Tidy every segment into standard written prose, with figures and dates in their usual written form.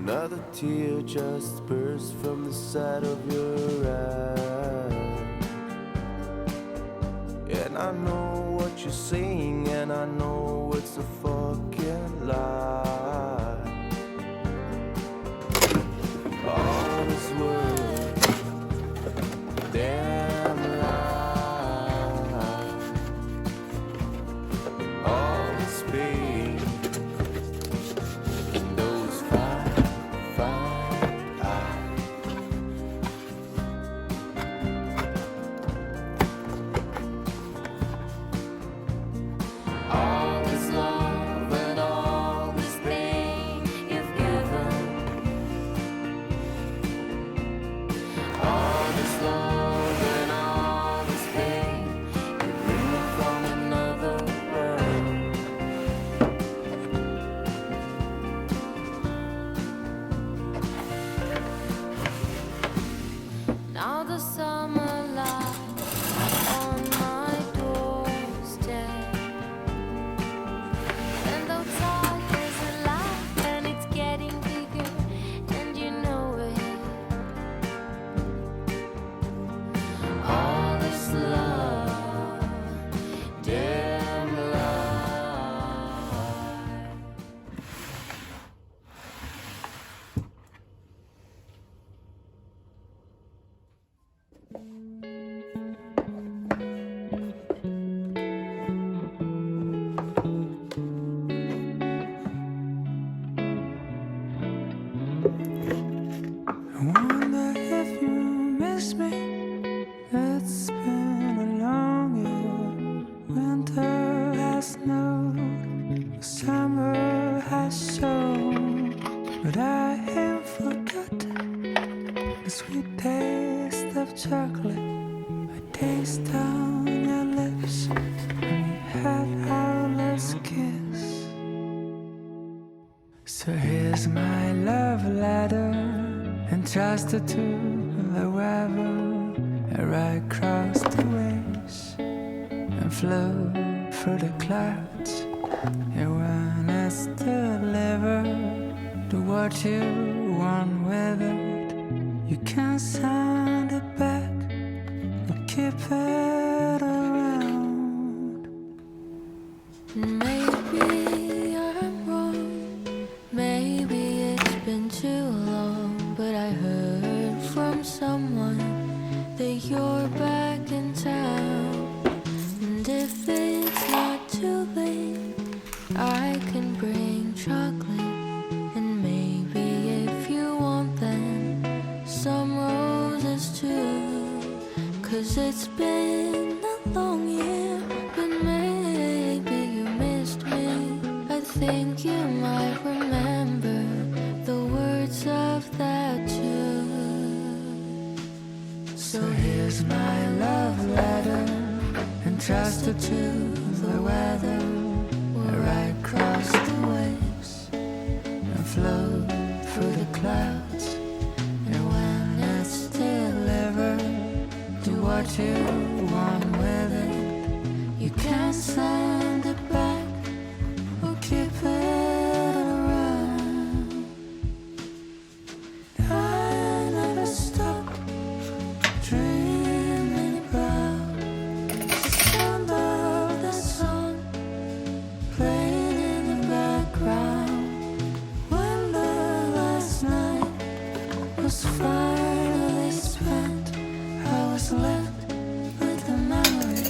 Another tear just burst from the side of your eye. And I know what you're saying, and I know it's a fucking lie. All this world, damn lie. All this pain, and those fine eyes. All this love and all this pain you've given. All this love and all this pain you bring from another world. Now the summer light on my doorstep, and outside there's a light and it's getting bigger, and you know it. All this love, damn lie. I wonder if you miss me. It's been a long year. Winter has snowed, summer has shown, but I ain't forgotten the sweet taste of chocolate. I taste on your lips when we had our last kiss. So here's my love letter, entrusted to the weather. I ride across the waves and flow through the clouds. And when it's delivered, do what you want with it. You can send it back or keep it around. Maybe I'm wrong, maybe it's been too long, but I heard from someone that you're back in town. And if it's not too late, I can bring chocolate, and maybe if you want them, some roses too. 'Cause it's been a long year, but maybe you missed me. I think you might remember the words of that tune. So here's my love letter, entrusted to the weather. I ride across the waves and flow through the clouds. And when it's delivered, do what you want with it. You can send it back or keep it around. I never stop dreaming about the sound of the sun playing in the background. When the last night was finally spent, I was left with the memory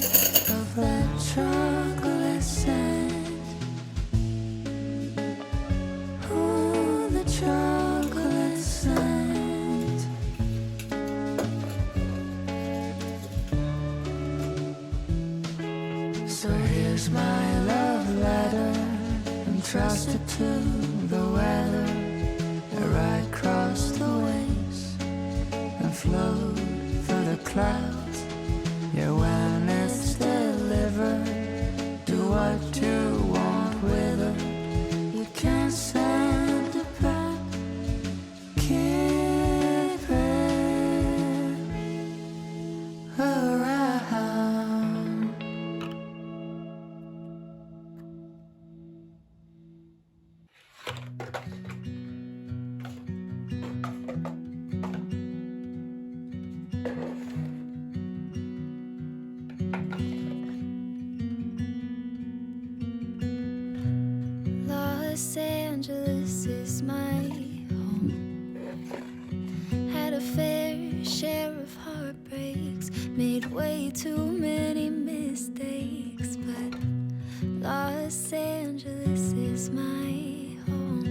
of that chocolate scent. Ooh, the chocolate scent. So here's my love letter, entrusted to the weather. I ride across the waves and flow through the clouds. Yeah, when it's delivered, do what you want with it. You can send it back, keep it around. Los Angeles is my home. Had a fair share of heartbreaks, made way too many mistakes, but Los Angeles is my home.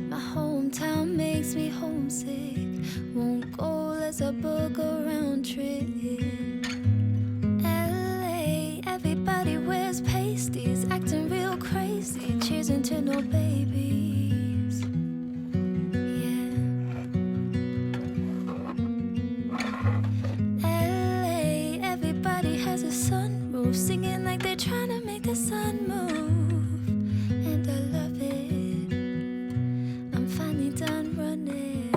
My hometown makes me homesick, won't go, let's a book a round trip. LA, everybody wears pasties, acting real crazy, cheersing to no babies. Yeah. LA, everybody has a sunroof, singing like they're trying to make the sun move. And I love it, I'm finally done running.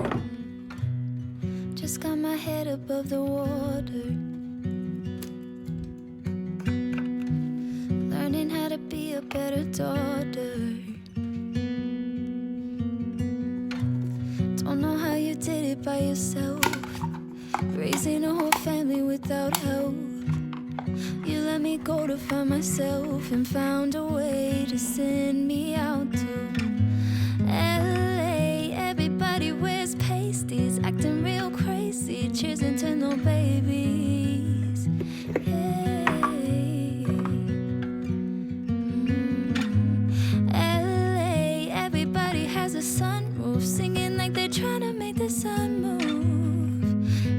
Just got my head above the water, learning how to be a better daughter. Don't know how you did it by yourself, raising a whole family without help. You let me go to find myself and found a way to send me out to LA. Everybody wears pasties, acting real crazy, cheersing to no babies. LA, everybody has a sunroof, singing like they're trying to make the sun move.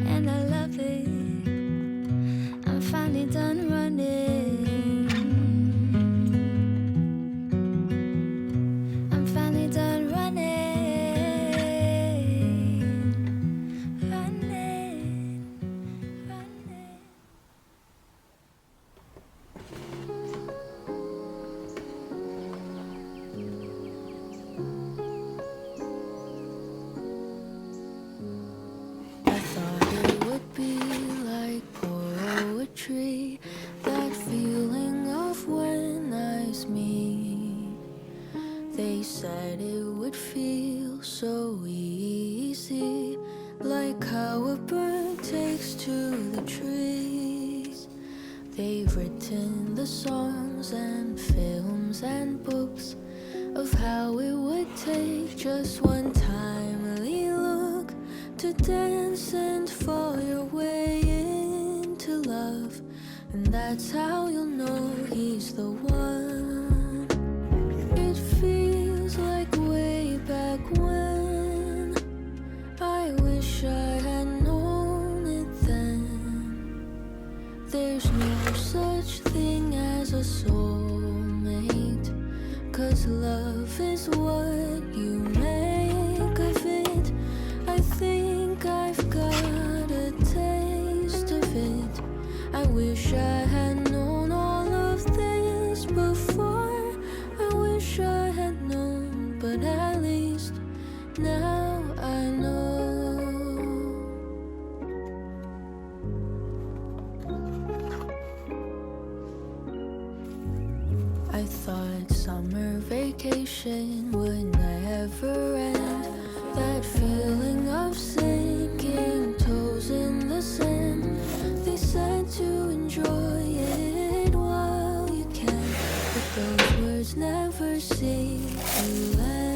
And I love it, I'm finally done running. I'm finally done running. Running, running. I thought it would be like poetry, that feeling of when eyes meet. They said it would feel so easy, like how a bird takes to the trees. They've written the songs and films and books of how it would take just one timely look to dance and fall your way into love. And that's how you'll know he's the one. It feels like way back when. I wish I had known it then. There's no such thing as a soulmate, 'cause love is what you make of it. I think I've got a taste of it. I wish I had known all of this before. I wish I had known, but at least now I know. I thought summer vacation would never end. That feeling of sinking toes in the sand. They said to enjoy it while you can, but those words never seem to end.